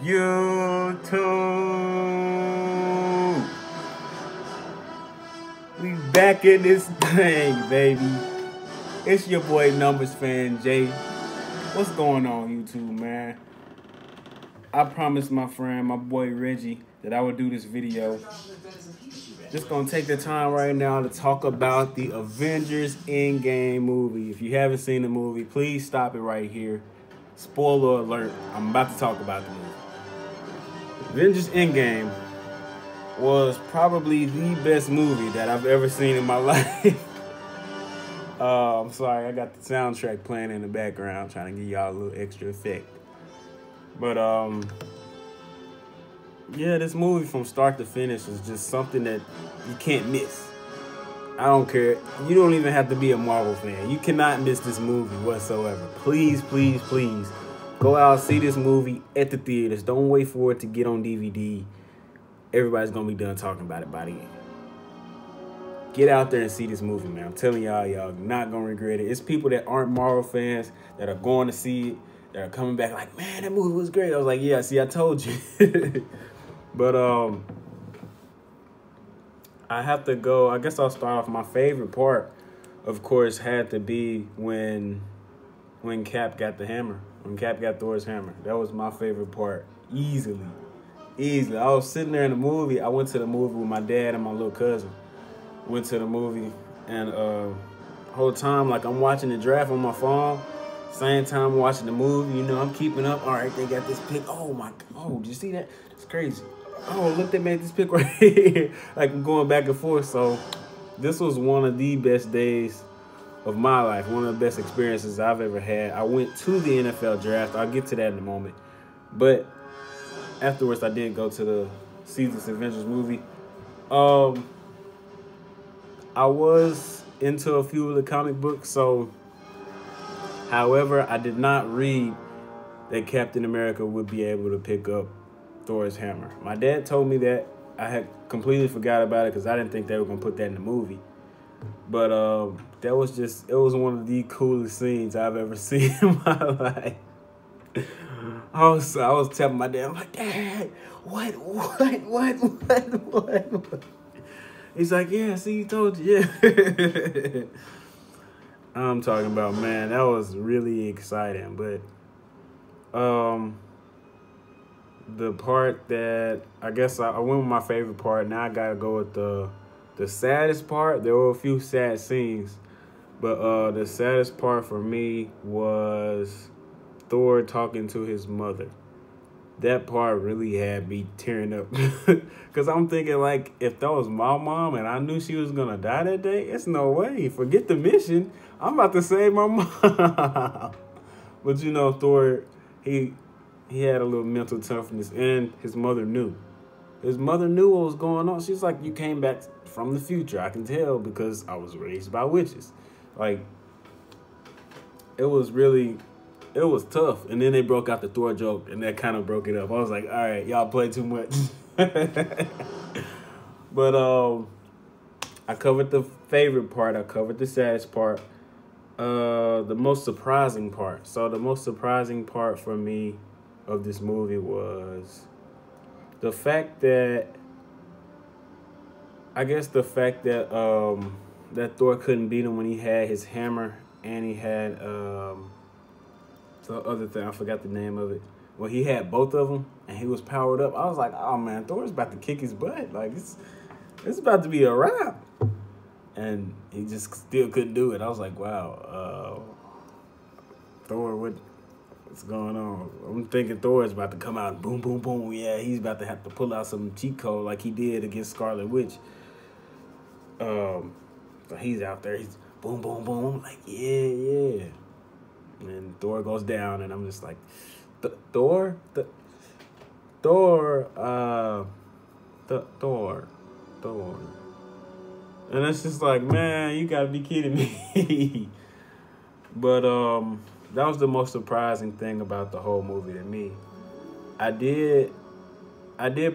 YouTube. We back in this thing, baby. It's your boy Numbers Fan Jay. What's going on, YouTube, man? I promised my friend, my boy Reggie, that I would do this video. Just gonna take the time right now to talk about the Avengers Endgame movie. If you haven't seen the movie, please stop it right here. Spoiler alert, I'm about to talk about the movie. Avengers Endgame was probably the best movie that I've ever seen in my life. I'm sorry, I got the soundtrack playing in the background, trying to give y'all a little extra effect. But yeah, this movie from start to finish is just something that you can't miss. I don't care. You don't even have to be a Marvel fan. You cannot miss this movie whatsoever. Please, please, please, go out, see this movie at the theaters. Don't wait for it to get on DVD. Everybody's going to be done talking about it by the end. Get out there and see this movie, man. I'm telling y'all not going to regret it. It's people that aren't Marvel fans that are going to see it, that are coming back like, man, that movie was great. I was like, yeah, see, I told you. But I have to go. I guess I'll start off. My favorite part, of course, had to be when Cap got the hammer. When Cap got Thor's hammer. That was my favorite part. Easily. I was sitting there in the movie. I went to the movie with my dad and my little cousin. Went to the movie, and whole time, like, I'm watching the draft on my phone. Same time I'm watching the movie. You know, I'm keeping up. All right, they got this pick. Oh, my. Oh, did you see that? It's crazy. Oh, look, they made this pick right here. Like, I'm going back and forth. So this was one of the best days of my life. One of the best experiences I've ever had. I went to the NFL draft. I'll get to that in a moment. But afterwards, I did go to see this Avengers movie. I was into a few of the comic books. So, however, I did not read that Captain America would be able to pick up Thor's hammer. My dad told me that. I had completely forgot about it because I didn't think they were going to put that in the movie. But that was just, it was one of the coolest scenes I've ever seen in my life. I was telling my dad, I'm like, Dad, what? He's like, yeah, see, he told you, yeah. I'm talking about, man, that was really exciting. But the part that I guess I went with my favorite part. Now I gotta go with the saddest part. There were a few sad scenes, but the saddest part for me was Thor talking to his mother. That part really had me tearing up. Because I'm thinking, like, if that was my mom and I knew she was going to die that day, it's no way. Forget the mission. I'm about to save my mom. But, you know, Thor, he had a little mental toughness, and his mother knew. His mother knew what was going on. She was like, you came back from the future. I can tell because I was raised by witches. Like, it was tough. And then they broke out the Thor joke, and that kind of broke it up. I was like, all right, y'all play too much. But I covered the favorite part. I covered the saddest part. The most surprising part. So the most surprising part for me of this movie was the fact that, that Thor couldn't beat him when he had his hammer and he had the other thing, I forgot the name of it. When he had both of them and he was powered up, I was like, oh man, Thor's about to kick his butt. Like, it's about to be a wrap. And he just still couldn't do it. I was like, wow, Thor, what's going on? I'm thinking Thor is about to come out and boom, boom, boom. Yeah, he's about to have to pull out some cheat code like he did against Scarlet Witch. So he's out there. He's boom, boom, boom. Like, yeah. And Thor goes down, and I'm just like, Thor. And it's just like, man, you gotta be kidding me. But that was the most surprising thing about the whole movie to me. I did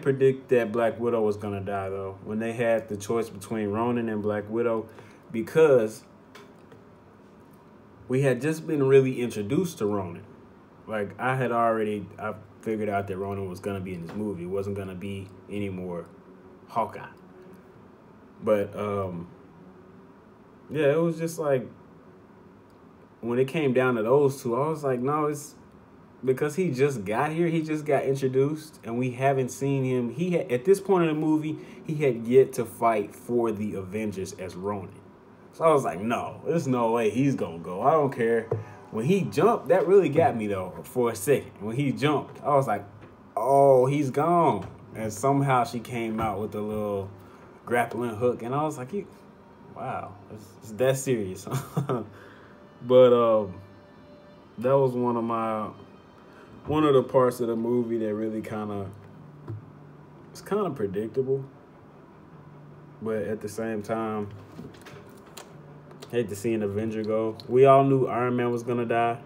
predict that Black Widow was gonna die, though, when they had the choice between Ronan and Black Widow, because we had just been really introduced to Ronan. like I figured out that Ronan was gonna be in this movie. It wasn't gonna be any more Hawkeye. But yeah, it was just like when it came down to those two, I was like, no, it's because he just got here. He just got introduced, and we haven't seen him. He had, at this point in the movie, he had yet to fight for the Avengers as Ronin. So I was like, no, there's no way he's gonna go. I don't care. When he jumped, that really got me though for a second. When he jumped, I was like, oh, he's gone. And somehow she came out with a little grappling hook, and I was like, wow, it's that serious. But that was one of the parts of the movie that really it's kind of predictable, but at the same time, hate to see an Avenger go. We all knew Iron Man was gonna die.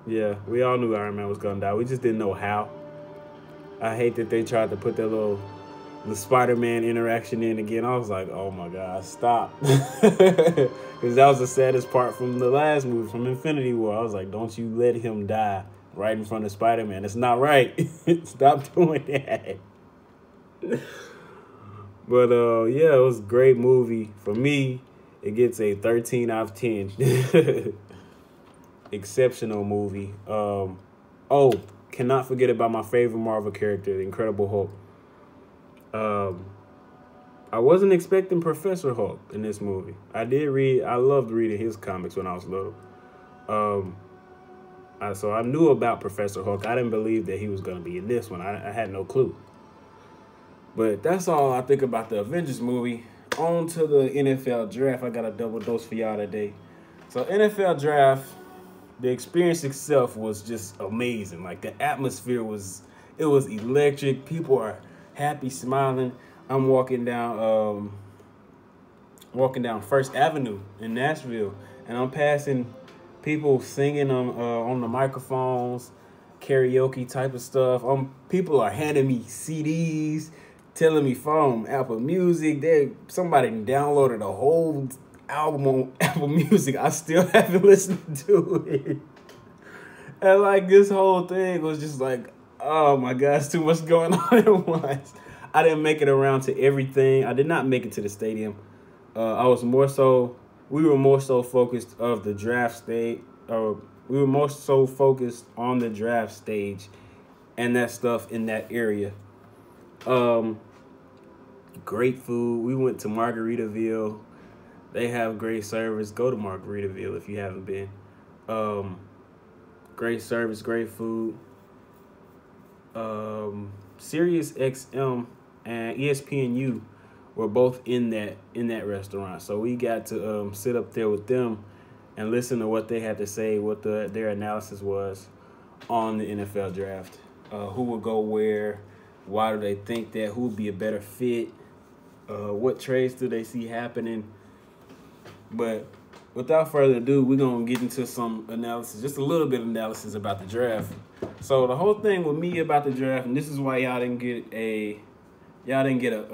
Yeah, we all knew Iron Man was gonna die. We just didn't know how. I hate that they tried to put the Spider-Man interaction in again. I was like, oh my God, stop. Because that was the saddest part from the last movie, from Infinity War. I was like, don't you let him die right in front of Spider-Man. It's not right. Stop doing that. But yeah, it was a great movie. For me, it gets a 13 out of 10. Exceptional movie. Oh, cannot forget about my favorite Marvel character, the Incredible Hulk. I wasn't expecting Professor Hulk in this movie. I loved reading his comics when I was little. So I knew about Professor Hulk. I didn't believe that he was going to be in this one. I had no clue. But that's all I think about the Avengers movie. On to the NFL draft. I got a double dose for y'all today. So NFL draft, the experience itself was just amazing. Like the atmosphere was electric. People are happy, smiling. I'm walking down First Avenue in Nashville, and I'm passing people singing on the microphones, karaoke type of stuff. People are handing me CDs, telling me from Apple Music. Somebody downloaded a whole album on Apple Music. I still haven't listened to it. And like this whole thing was just like, oh my gosh, too much going on at once. I didn't make it around to everything. I did not make it to the stadium. We were more so focused of the draft stage. We were more so focused on the draft stage and that stuff in that area. Great food. We went to Margaritaville. They have great service. Go to Margaritaville if you haven't been. Great service, great food. Sirius XM and ESPNU were both in that restaurant, so we got to sit up there with them and listen to what they had to say, what their analysis was on the NFL draft. Who would go where? Why do they think that? Who would be a better fit? What trades do they see happening? But without further ado, we're going to get into some analysis, just a little bit of analysis about the draft. So the whole thing with me about the draft, and this is why y'all didn't get a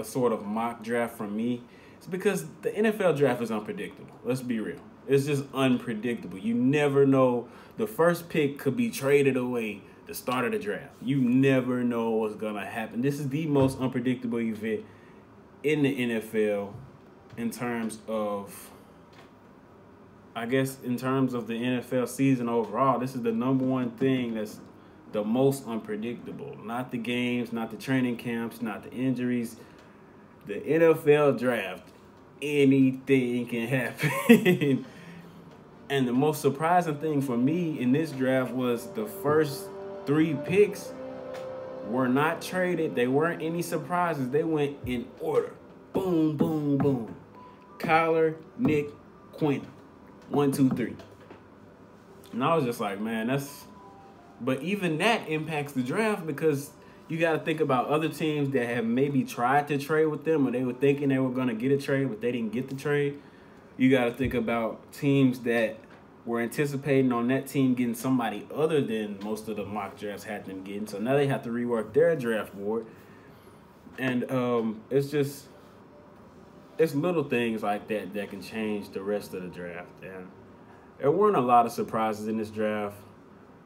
sort of mock draft from me, it's because the NFL draft is unpredictable. Let's be real. It's just unpredictable. You never know. The first pick could be traded away the start of the draft. You never know what's going to happen. This is the most unpredictable event in the NFL in terms of the NFL season overall. This is the number one thing that's the most unpredictable. Not the games, not the training camps, not the injuries. The NFL draft, anything can happen. And the most surprising thing for me in this draft was the first 3 picks were not traded. They weren't any surprises. They went in order. Boom, boom, boom. Kyler, Nick, Quentin. 1, 2, 3. And I was just like, man, but even that impacts the draft because you got to think about other teams that have maybe tried to trade with them or they were thinking they were going to get a trade, but they didn't get the trade. You got to think about teams that were anticipating on that team getting somebody other than most of the mock drafts had them getting. So now they have to rework their draft board. And it's little things like that that can change the rest of the draft. And There weren't a lot of surprises in this draft.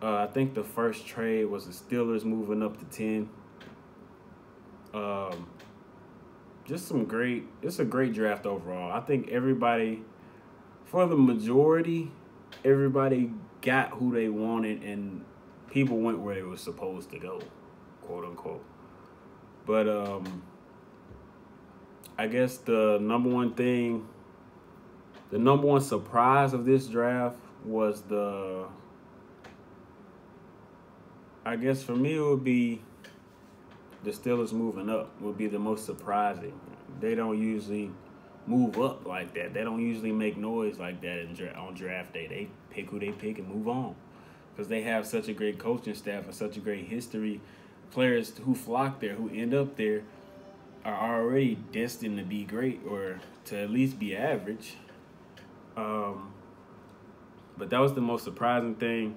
I think the first trade was the Steelers moving up to 10. Um, it's a great draft overall. I think everybody, for the majority, everybody got who they wanted and people went where they were supposed to go, quote unquote. But I guess the number one surprise of this draft was I guess for me it would be the Steelers moving up would be the most surprising. They don't usually move up like that. They don't usually make noise like that on draft day. They pick who they pick and move on because they have such a great coaching staff and such a great history. Players who flock there, who end up there, are already destined to be great or to at least be average. But that was the most surprising thing.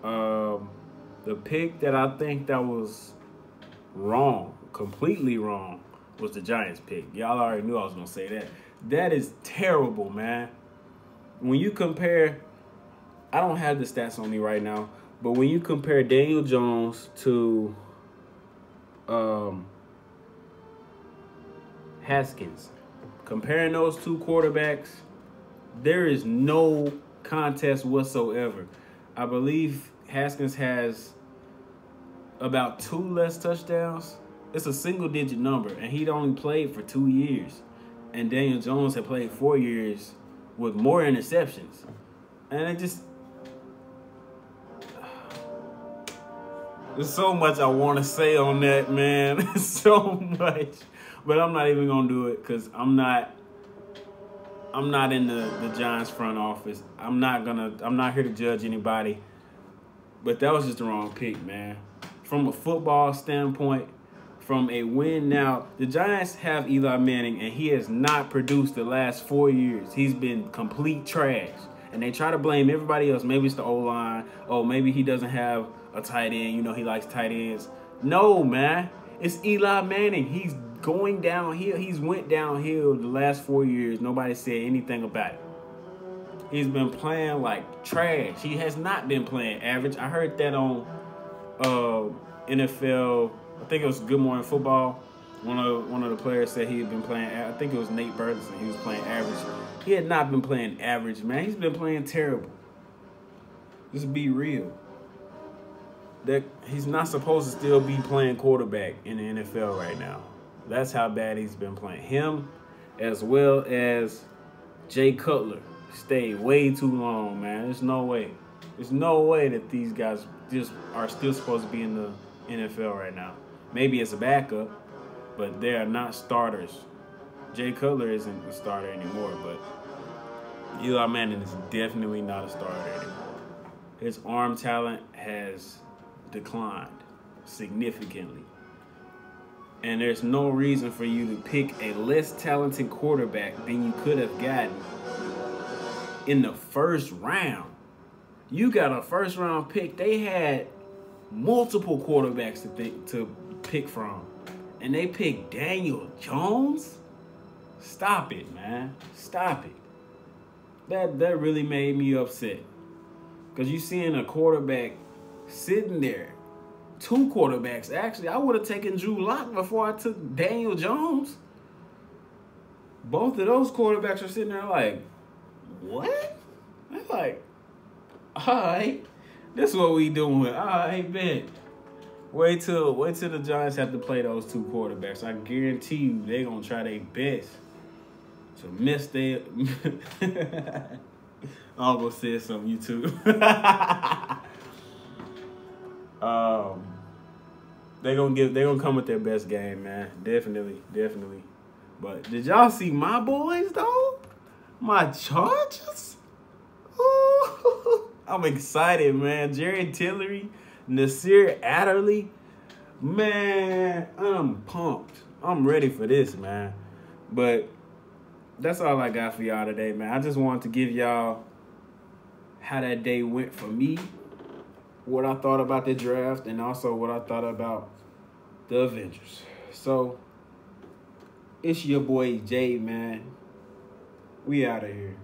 The pick that I think that was wrong, completely wrong, was the Giants pick. Y'all already knew I was going to say that. That is terrible, man. When you compare, I don't have the stats on me right now, but when you compare Daniel Jones to Haskins, comparing those two quarterbacks, there is no contest whatsoever. I believe Haskins has about 2 less touchdowns. It's a single-digit number, and he'd only played for 2 years. And Daniel Jones had played 4 years with more interceptions. And it just... There's so much I want to say on that, man. So much. But I'm not even going to do it because I'm not in the Giants front office. I'm not here to judge anybody. But that was just the wrong pick, man. From a football standpoint, from a win now, the Giants have Eli Manning, and he has not produced the last 4 years. He's been complete trash. And they try to blame everybody else. Maybe it's the O-line. Oh, maybe he doesn't have a tight end. You know, he likes tight ends. No, man. It's Eli Manning. He's going downhill. He's went downhill the last 4 years. Nobody said anything about it. He's been playing like trash. He has not been playing average. I heard that on NFL. I think it was Good Morning Football. One of the players said he had been playing. I think it was Nate Burleson. He was playing average. He had not been playing average, man. He's been playing terrible. Just be real. That he's not supposed to still be playing quarterback in the NFL right now. That's how bad he's been playing. Him, as well as Jay Cutler, stayed way too long, man. There's no way. There's no way that these guys just are still supposed to be in the NFL right now. Maybe as a backup, but they are not starters. Jay Cutler isn't a starter anymore, but Eli Manning is definitely not a starter anymore. His arm talent has declined significantly. And there's no reason for you to pick a less talented quarterback than you could have gotten in the first round. You got a first-round pick. They had multiple quarterbacks to pick from. And they picked Daniel Jones? Stop it, man. Stop it. That really made me upset. Because you seeing a quarterback sitting there. 2 quarterbacks. Actually, I would have taken Drew Lock before I took Daniel Jones. Both of those quarterbacks are sitting there like, what? I'm like, all right. This is what we doing. All right, bet. Wait till the Giants have to play those 2 quarterbacks. I guarantee you they're going to try their best to miss their... I almost said something, you too. They're gonna come with their best game, man. Definitely. But did y'all see my boys though? My Chargers? Ooh, I'm excited, man. Jared Tillery, Nasir Adderley. Man, I'm pumped. I'm ready for this, man. But that's all I got for y'all today, man. I just wanted to give y'all how that day went for me, what I thought about the draft, and also what I thought about the Avengers. So, it's your boy Jay, man. We out of here.